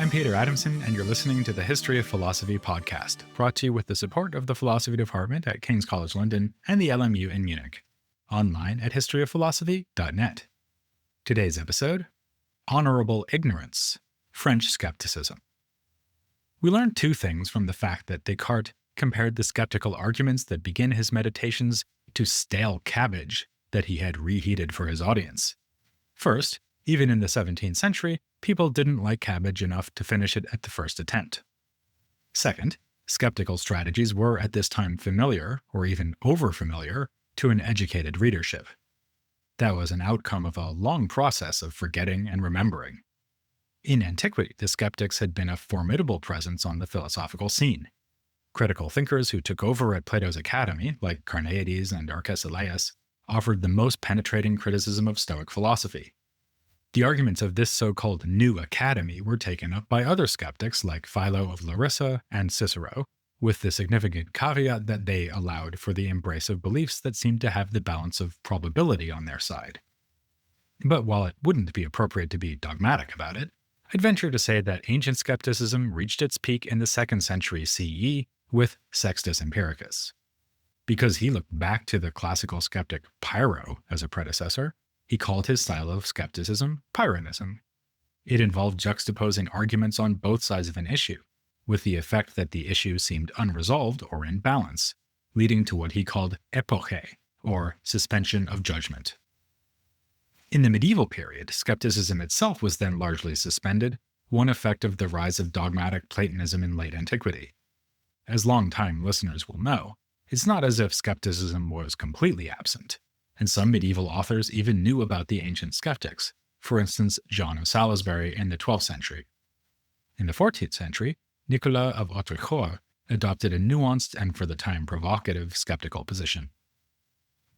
I'm Peter Adamson, and you're listening to the History of Philosophy podcast, brought to you with the support of the Philosophy Department at King's College London and the LMU in Munich. Online at historyofphilosophy.net. Today's episode, Honorable Ignorance, French Skepticism. We learned two things from the fact that Descartes compared the skeptical arguments that begin his meditations to stale cabbage that he had reheated for his audience. First, even in the 17th century, people didn't like cabbage enough to finish it at the first attempt. Second, skeptical strategies were at this time familiar, or even over-familiar, to an educated readership. That was an outcome of a long process of forgetting and remembering. In antiquity, the skeptics had been a formidable presence on the philosophical scene. Critical thinkers who took over at Plato's academy, like Carneades and Arcesilaus, offered the most penetrating criticism of Stoic philosophy. The arguments of this so-called new academy were taken up by other skeptics like Philo of Larissa and Cicero, with the significant caveat that they allowed for the embrace of beliefs that seemed to have the balance of probability on their side. But while it wouldn't be appropriate to be dogmatic about it, I'd venture to say that ancient skepticism reached its peak in the 2nd century CE with Sextus Empiricus. Because he looked back to the classical skeptic Pyrrho as a predecessor, he called his style of skepticism Pyrrhonism. It involved juxtaposing arguments on both sides of an issue, with the effect that the issue seemed unresolved or in balance, leading to what he called epoche, or suspension of judgment. In the medieval period, skepticism itself was then largely suspended, one effect of the rise of dogmatic Platonism in late antiquity. As long-time listeners will know, it's not as if skepticism was completely absent, and some medieval authors even knew about the ancient skeptics, for instance John of Salisbury in the 12th century. In the 14th century, Nicolas of Autrecourt adopted a nuanced and for the time provocative skeptical position.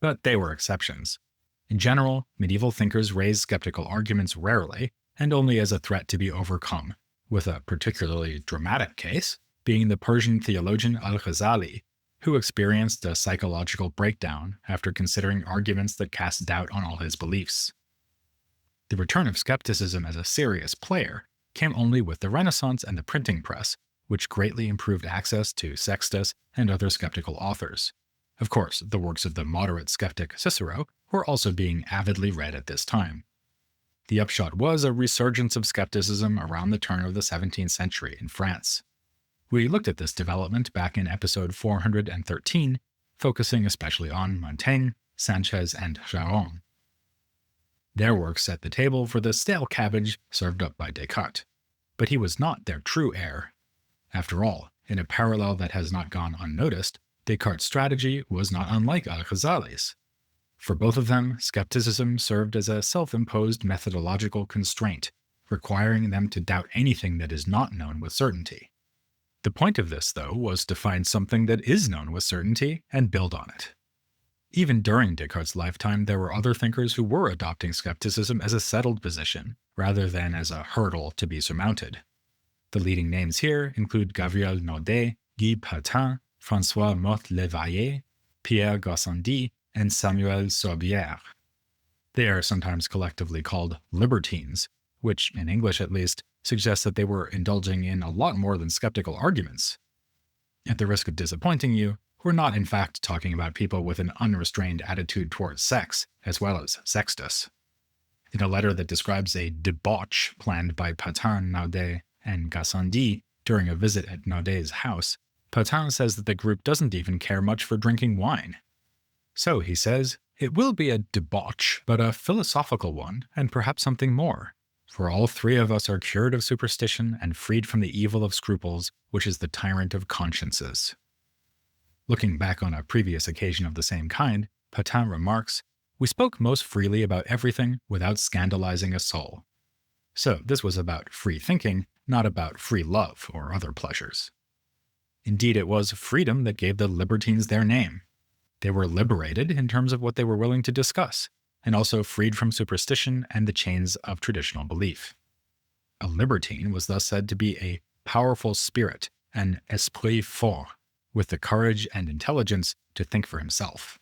But they were exceptions. In general, medieval thinkers raised skeptical arguments rarely, and only as a threat to be overcome, with a particularly dramatic case being the Persian theologian al-Ghazali, who experienced a psychological breakdown after considering arguments that cast doubt on all his beliefs. The return of skepticism as a serious player came only with the Renaissance and the printing press, which greatly improved access to Sextus and other skeptical authors. Of course, the works of the moderate skeptic Cicero were also being avidly read at this time. The upshot was a resurgence of skepticism around the turn of the 17th century in France. We looked at this development back in episode 413, focusing especially on Montaigne, Sanchez, and Charron. Their works set the table for the stale cabbage served up by Descartes, but he was not their true heir. After all, in a parallel that has not gone unnoticed, Descartes' strategy was not unlike al-Ghazali's. For both of them, skepticism served as a self-imposed methodological constraint, requiring them to doubt anything that is not known with certainty. The point of this, though, was to find something that is known with certainty and build on it. Even during Descartes' lifetime, there were other thinkers who were adopting skepticism as a settled position, rather than as a hurdle to be surmounted. The leading names here include Gabriel Naudet, Guy Patin, François Mothe le Vayer, Pierre Gassendi, and Samuel Sorbière. They are sometimes collectively called libertines, which, in English at least, suggests that they were indulging in a lot more than skeptical arguments. At the risk of disappointing you, we're not in fact talking about people with an unrestrained attitude towards sex, as well as Sextus. In a letter that describes a debauch planned by Patin, Naudet, and Gassendi during a visit at Naudet's house, Patin says that the group doesn't even care much for drinking wine. So, he says, it will be a debauch, but a philosophical one, and perhaps something more. For all three of us are cured of superstition and freed from the evil of scruples, which is the tyrant of consciences. Looking back on a previous occasion of the same kind, Patin remarks, "We spoke most freely about everything without scandalizing a soul." So this was about free thinking, not about free love or other pleasures. Indeed, it was freedom that gave the libertines their name. They were liberated in terms of what they were willing to discuss, and also freed from superstition and the chains of traditional belief. A libertine was thus said to be a powerful spirit, an esprit fort, with the courage and intelligence to think for himself.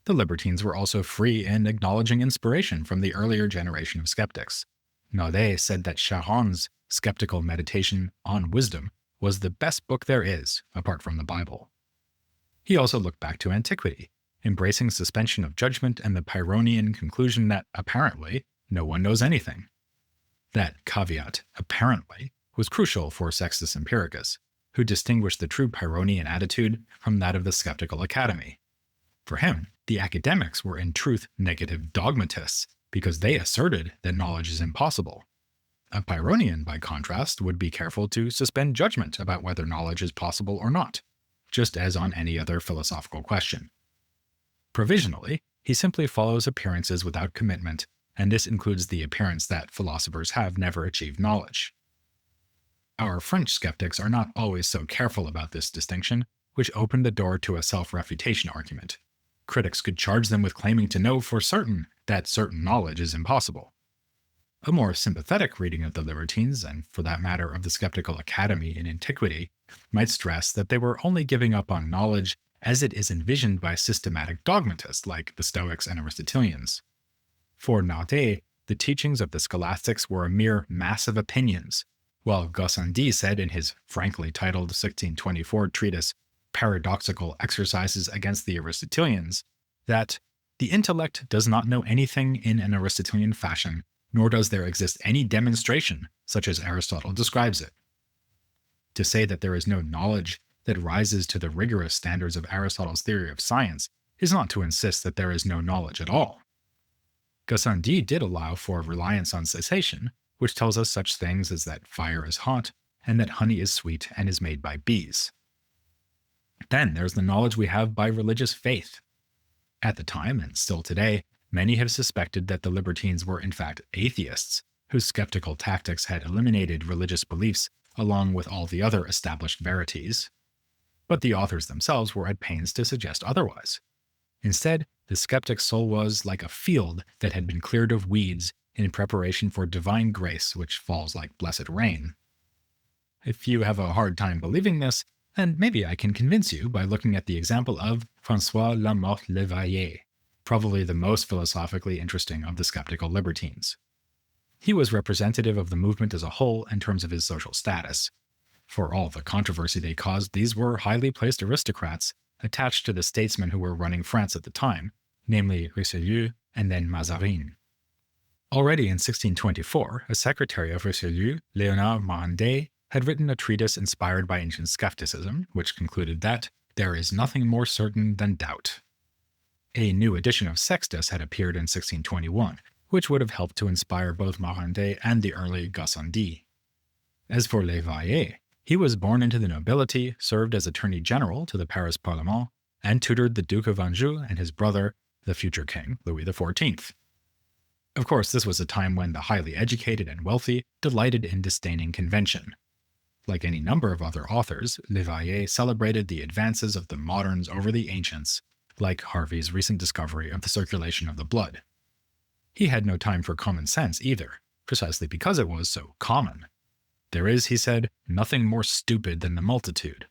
The libertines were also free in acknowledging inspiration from the earlier generation of skeptics. Naudet said that Charron's Skeptical Meditation on Wisdom was the best book there is, apart from the Bible. He also looked back to antiquity, embracing suspension of judgment and the Pyrrhonian conclusion that, apparently, no one knows anything. That caveat, apparently, was crucial for Sextus Empiricus, who distinguished the true Pyrrhonian attitude from that of the skeptical academy. For him, the academics were in truth negative dogmatists, because they asserted that knowledge is impossible. A Pyrrhonian, by contrast, would be careful to suspend judgment about whether knowledge is possible or not, just as on any other philosophical question. Provisionally, he simply follows appearances without commitment, and this includes the appearance that philosophers have never achieved knowledge. Our French skeptics are not always so careful about this distinction, which opened the door to a self-refutation argument. Critics could charge them with claiming to know for certain that certain knowledge is impossible. A more sympathetic reading of the libertines, and for that matter of the skeptical academy in antiquity, might stress that they were only giving up on knowledge as it is envisioned by systematic dogmatists like the Stoics and Aristotelians. For Naudé, the teachings of the scholastics were a mere mass of opinions, while Gassendi said in his frankly titled 1624 treatise Paradoxical Exercises against the Aristotelians that the intellect does not know anything in an Aristotelian fashion, nor does there exist any demonstration such as Aristotle describes it. To say that there is no knowledge that rises to the rigorous standards of Aristotle's theory of science is not to insist that there is no knowledge at all. Gassendi did allow for reliance on cessation, which tells us such things as that fire is hot and that honey is sweet and is made by bees. Then there's the knowledge we have by religious faith. At the time, and still today, many have suspected that the libertines were in fact atheists, whose skeptical tactics had eliminated religious beliefs along with all the other established verities. But the authors themselves were at pains to suggest otherwise. Instead, the skeptic's soul was like a field that had been cleared of weeds in preparation for divine grace which falls like blessed rain. If you have a hard time believing this, then maybe I can convince you by looking at the example of François Mothe le Vayer, probably the most philosophically interesting of the skeptical libertines. He was representative of the movement as a whole in terms of his social status. For all the controversy they caused, these were highly placed aristocrats attached to the statesmen who were running France at the time, namely Richelieu and then Mazarin. Already in 1624, a secretary of Richelieu, Léonard Marandet, had written a treatise inspired by ancient skepticism, which concluded that there is nothing more certain than doubt. A new edition of Sextus had appeared in 1621, which would have helped to inspire both Marandet and the early Gassendi. As for Le Vayer, he was born into the nobility, served as attorney general to the Paris Parlement, and tutored the Duke of Anjou and his brother, the future king, Louis XIV. Of course, this was a time when the highly educated and wealthy delighted in disdaining convention. Like any number of other authors, Le Vayer celebrated the advances of the moderns over the ancients, like Harvey's recent discovery of the circulation of the blood. He had no time for common sense either, precisely because it was so common. There is, he said, nothing more stupid than the multitude.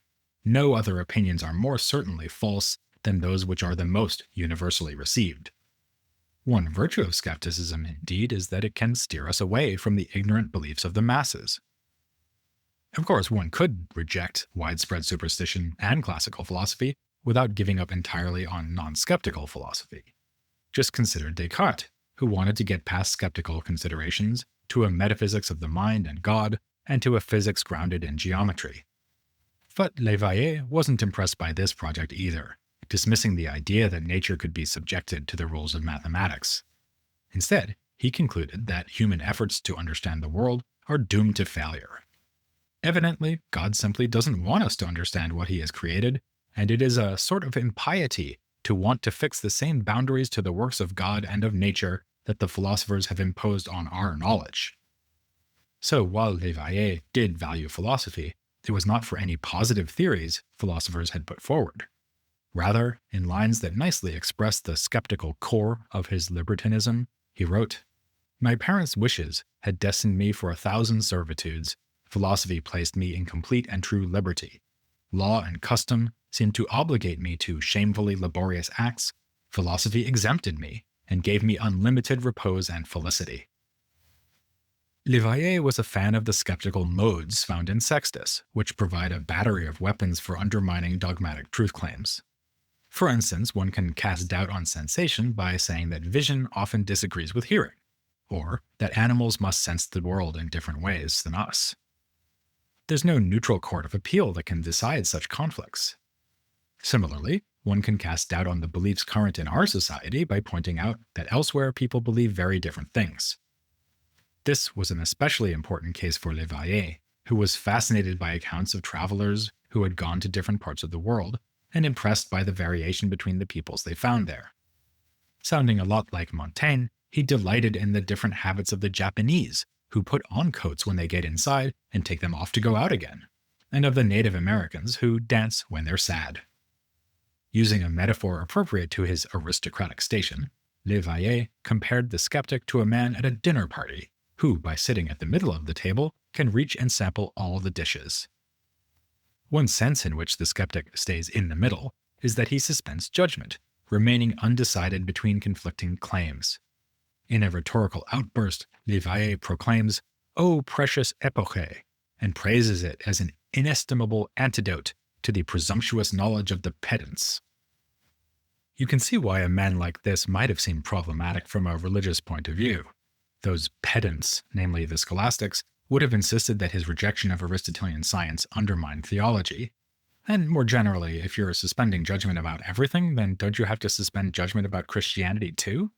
No other opinions are more certainly false than those which are the most universally received. One virtue of skepticism, indeed, is that it can steer us away from the ignorant beliefs of the masses. Of course, one could reject widespread superstition and classical philosophy without giving up entirely on non-skeptical philosophy. Just consider Descartes, who wanted to get past skeptical considerations to a metaphysics of the mind and God, and to a physics grounded in geometry. But Le Vayer wasn't impressed by this project either, dismissing the idea that nature could be subjected to the rules of mathematics. Instead, he concluded that human efforts to understand the world are doomed to failure. Evidently, God simply doesn't want us to understand what he has created, and it is a sort of impiety to want to fix the same boundaries to the works of God and of nature that the philosophers have imposed on our knowledge. So while Le Vayer did value philosophy, it was not for any positive theories philosophers had put forward. Rather, in lines that nicely express the skeptical core of his libertinism, he wrote, "My parents' wishes had destined me for 1,000 servitudes. Philosophy placed me in complete and true liberty. Law and custom seemed to obligate me to shamefully laborious acts. Philosophy exempted me and gave me unlimited repose and felicity." Le Vayer was a fan of the skeptical modes found in Sextus, which provide a battery of weapons for undermining dogmatic truth claims. For instance, one can cast doubt on sensation by saying that vision often disagrees with hearing, or that animals must sense the world in different ways than us. There's no neutral court of appeal that can decide such conflicts. Similarly, one can cast doubt on the beliefs current in our society by pointing out that elsewhere people believe very different things. This was an especially important case for Le Vayer, who was fascinated by accounts of travelers who had gone to different parts of the world and impressed by the variation between the peoples they found there. Sounding a lot like Montaigne, he delighted in the different habits of the Japanese, who put on coats when they get inside and take them off to go out again, and of the Native Americans who dance when they're sad. Using a metaphor appropriate to his aristocratic station, Le Vayer compared the skeptic to a man at a dinner party, who, by sitting at the middle of the table, can reach and sample all the dishes. One sense in which the skeptic stays in the middle is that he suspends judgment, remaining undecided between conflicting claims. In a rhetorical outburst, Le Vayer proclaims, "O precious epoche," and praises it as an inestimable antidote to the presumptuous knowledge of the pedants. You can see why a man like this might have seemed problematic from a religious point of view. Those pedants, namely the scholastics, would have insisted that his rejection of Aristotelian science undermined theology. And more generally, if you're suspending judgment about everything, then don't you have to suspend judgment about Christianity too?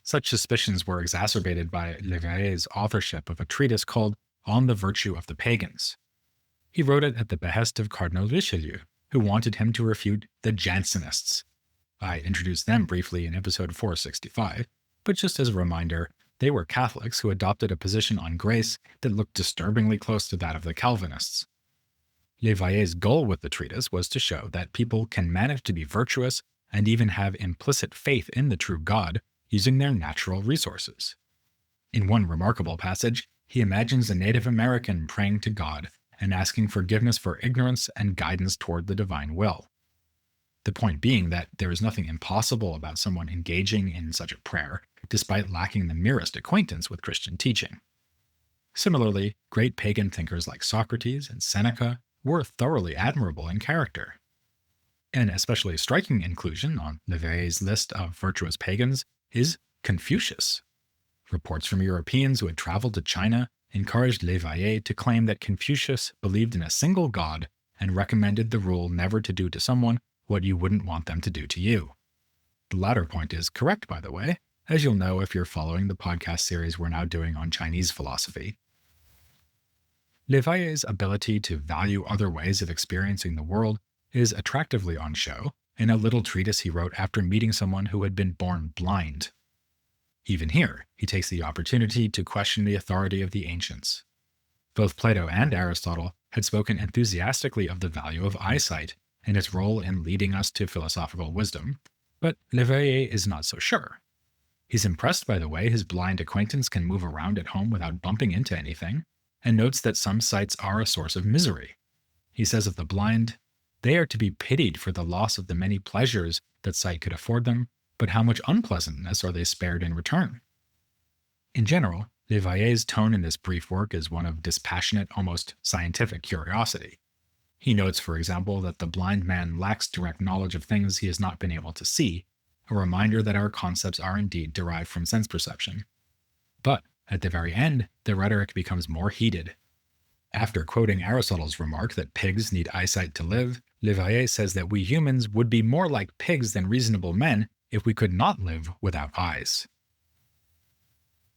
Such suspicions were exacerbated by Le Vayer's authorship of a treatise called On the Virtue of the Pagans. He wrote it at the behest of Cardinal Richelieu, who wanted him to refute the Jansenists. I introduced them briefly in episode 465, but just as a reminder, they were Catholics who adopted a position on grace that looked disturbingly close to that of the Calvinists. Le Vayer's goal with the treatise was to show that people can manage to be virtuous and even have implicit faith in the true God using their natural resources. In one remarkable passage, he imagines a Native American praying to God and asking forgiveness for ignorance and guidance toward the divine will. The point being that there is nothing impossible about someone engaging in such a prayer, despite lacking the merest acquaintance with Christian teaching. Similarly, great pagan thinkers like Socrates and Seneca were thoroughly admirable in character. An especially striking inclusion on Le Vayer's list of virtuous pagans is Confucius. Reports from Europeans who had traveled to China encouraged Le Vayer to claim that Confucius believed in a single God and recommended the rule never to do to someone what you wouldn't want them to do to you. The latter point is correct, by the way, as you'll know if you're following the podcast series we're now doing on Chinese philosophy. Le Vayer's ability to value other ways of experiencing the world is attractively on show in a little treatise he wrote after meeting someone who had been born blind. Even here, he takes the opportunity to question the authority of the ancients. Both Plato and Aristotle had spoken enthusiastically of the value of eyesight and its role in leading us to philosophical wisdom, but Le Vayer is not so sure. He's impressed by the way his blind acquaintance can move around at home without bumping into anything, and notes that some sights are a source of misery. He says of the blind, "They are to be pitied for the loss of the many pleasures that sight could afford them, but how much unpleasantness are they spared in return?" In general, Le Vayer's tone in this brief work is one of dispassionate, almost scientific curiosity. He notes, for example, that the blind man lacks direct knowledge of things he has not been able to see, a reminder that our concepts are indeed derived from sense perception. But, at the very end, the rhetoric becomes more heated. After quoting Aristotle's remark that pigs need eyesight to live, Le Vayer says that we humans would be more like pigs than reasonable men if we could not live without eyes.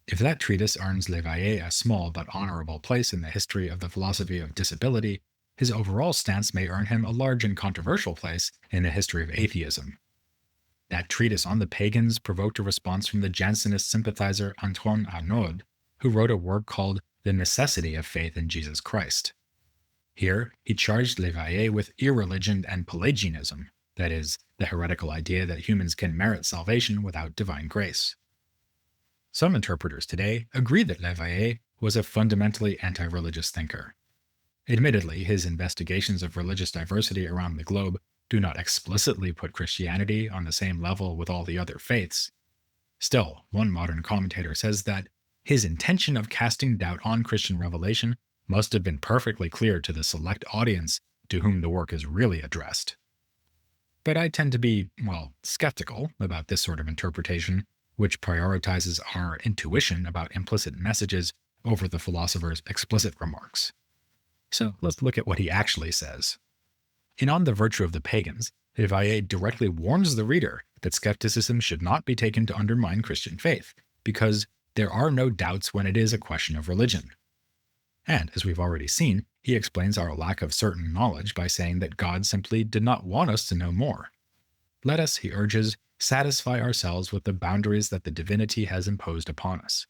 If that treatise earns Le Vayer a small but honorable place in the history of the philosophy of disability, his overall stance may earn him a large and controversial place in the history of atheism. That treatise on the pagans provoked a response from the Jansenist sympathizer Mersenne and Arnauld, who wrote a work called The Necessity of Faith in Jesus Christ. Here, he charged Le Vayer with irreligion and Pelagianism, that is, the heretical idea that humans can merit salvation without divine grace. Some interpreters today agree that Le Vayer was a fundamentally anti-religious thinker. Admittedly, his investigations of religious diversity around the globe do not explicitly put Christianity on the same level with all the other faiths. Still, one modern commentator says that His intention of casting doubt on Christian revelation must have been perfectly clear to the select audience to whom the work is really addressed. But I tend to be, skeptical about this sort of interpretation, which prioritizes our intuition about implicit messages over the philosopher's explicit remarks. So let's look at what he actually says. In On the Virtue of the Pagans, Le Vayer directly warns the reader that skepticism should not be taken to undermine Christian faith, because there are no doubts when it is a question of religion. And, as we've already seen, he explains our lack of certain knowledge by saying that God simply did not want us to know more. Let us, he urges, satisfy ourselves with the boundaries that the divinity has imposed upon us.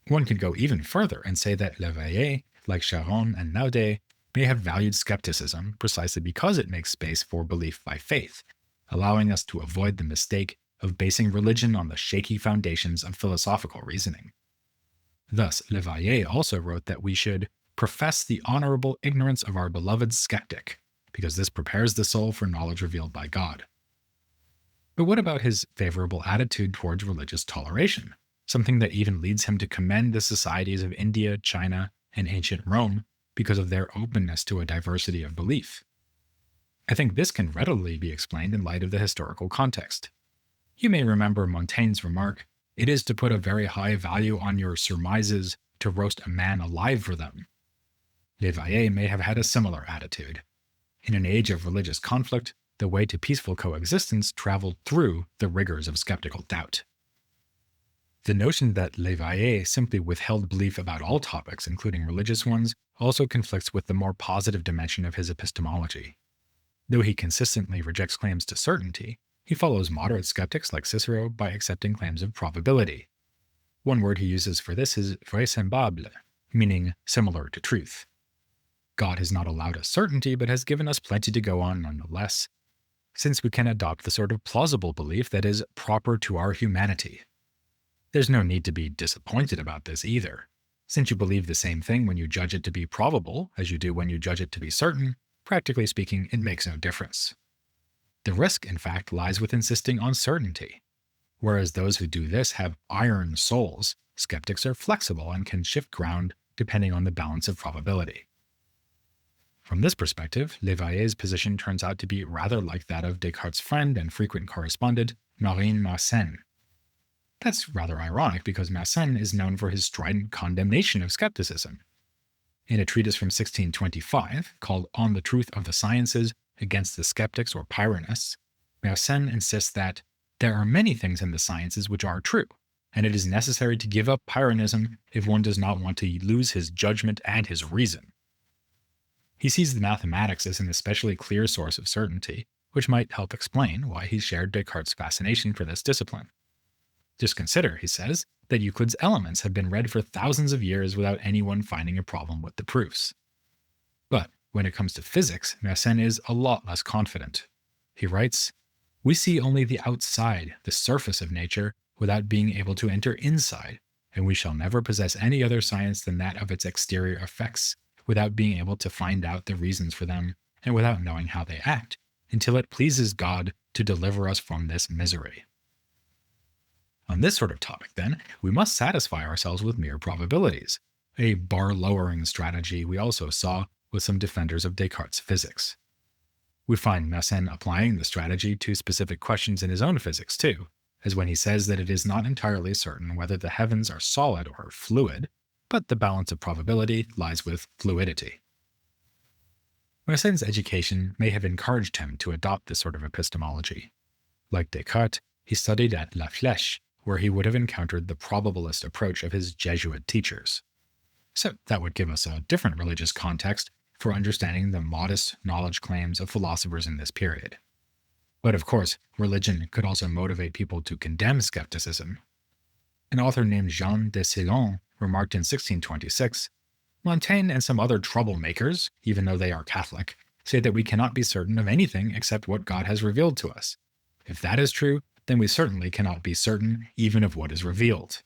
One could go even further and say that Le Vayer, like Charon and Arnauld, may have valued skepticism precisely because it makes space for belief by faith, allowing us to avoid the mistake of basing religion on the shaky foundations of philosophical reasoning. Thus, Le Vayer also wrote that we should profess the honorable ignorance of our beloved skeptic, because this prepares the soul for knowledge revealed by God. But what about his favorable attitude towards religious toleration, something that even leads him to commend the societies of India, China, and ancient Rome because of their openness to a diversity of belief? I think this can readily be explained in light of the historical context. You may remember Montaigne's remark, "It is to put a very high value on your surmises to roast a man alive for them." Le Vayer may have had a similar attitude. In an age of religious conflict, the way to peaceful coexistence traveled through the rigors of skeptical doubt. The notion that Le Vayer simply withheld belief about all topics, including religious ones, also conflicts with the more positive dimension of his epistemology. Though he consistently rejects claims to certainty, he follows moderate skeptics like Cicero by accepting claims of probability. One word he uses for this is vraisemblable, meaning similar to truth. God has not allowed us certainty, but has given us plenty to go on nonetheless, since we can adopt the sort of plausible belief that is proper to our humanity. There's no need to be disappointed about this either. Since you believe the same thing when you judge it to be probable as you do when you judge it to be certain, practically speaking, it makes no difference. The risk, in fact, lies with insisting on certainty. Whereas those who do this have iron souls, skeptics are flexible and can shift ground depending on the balance of probability. From this perspective, Le Vayer's position turns out to be rather like that of Descartes' friend and frequent correspondent, Mersenne. That's rather ironic because Mersenne is known for his strident condemnation of skepticism. In a treatise from 1625 called On the Truth of the Sciences Against the Skeptics or Pyrrhonists, Mersenne insists that there are many things in the sciences which are true, and it is necessary to give up Pyrrhonism if one does not want to lose his judgment and his reason. He sees the mathematics as an especially clear source of certainty, which might help explain why he shared Descartes' fascination for this discipline. Just consider, he says, that Euclid's Elements have been read for thousands of years without anyone finding a problem with the proofs. But when it comes to physics, Mersenne is a lot less confident. He writes, "We see only the outside, the surface of nature, without being able to enter inside, and we shall never possess any other science than that of its exterior effects, without being able to find out the reasons for them, and without knowing how they act, until it pleases God to deliver us from this misery." On this sort of topic, then, we must satisfy ourselves with mere probabilities, a bar-lowering strategy we also saw with some defenders of Descartes' physics. We find Mersenne applying the strategy to specific questions in his own physics too, as when he says that it is not entirely certain whether the heavens are solid or fluid, but the balance of probability lies with fluidity. Mersenne's education may have encouraged him to adopt this sort of epistemology. Like Descartes, he studied at La Flèche, where he would have encountered the probabilist approach of his Jesuit teachers. So that would give us a different religious context for understanding the modest knowledge claims of philosophers in this period. But of course, religion could also motivate people to condemn skepticism. An author named Jean de Ceylon remarked in 1626, "Montaigne and some other troublemakers, even though they are Catholic, say that we cannot be certain of anything except what God has revealed to us. If that is true, then we certainly cannot be certain even of what is revealed."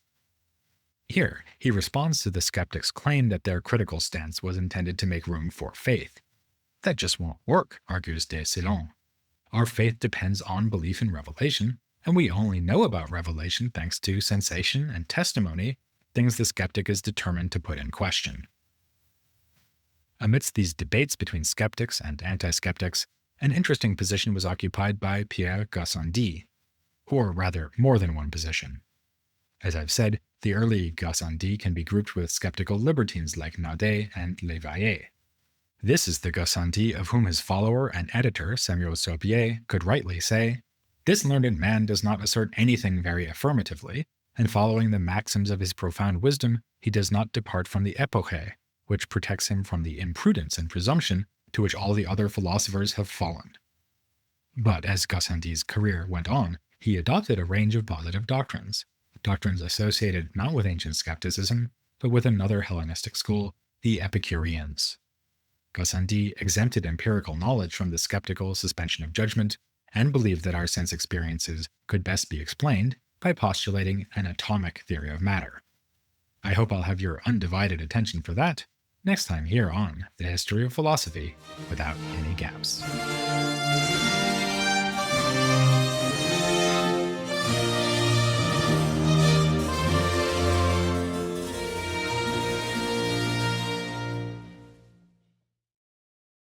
Here, he responds to the skeptics' claim that their critical stance was intended to make room for faith. That just won't work, argues de Ceylon. Our faith depends on belief in revelation, and we only know about revelation thanks to sensation and testimony things the skeptic is determined to put in question. Amidst these debates between skeptics and anti-skeptics, an interesting position was occupied by Pierre Gassendi, or rather, more than one position. As I've said, the early Gassendi can be grouped with skeptical libertines like Mothe and le Vayer. This is the Gassendi of whom his follower and editor, Samuel Sorbier, could rightly say, "This learned man does not assert anything very affirmatively, and following the maxims of his profound wisdom, he does not depart from the epoche, which protects him from the imprudence and presumption to which all the other philosophers have fallen." But as Gassendi's career went on, he adopted a range of positive doctrines associated not with ancient skepticism, but with another Hellenistic school, the Epicureans. Gassendi exempted empirical knowledge from the skeptical suspension of judgment, and believed that our sense experiences could best be explained by postulating an atomic theory of matter. I hope I'll have your undivided attention for that next time here on The History of Philosophy Without Any Gaps.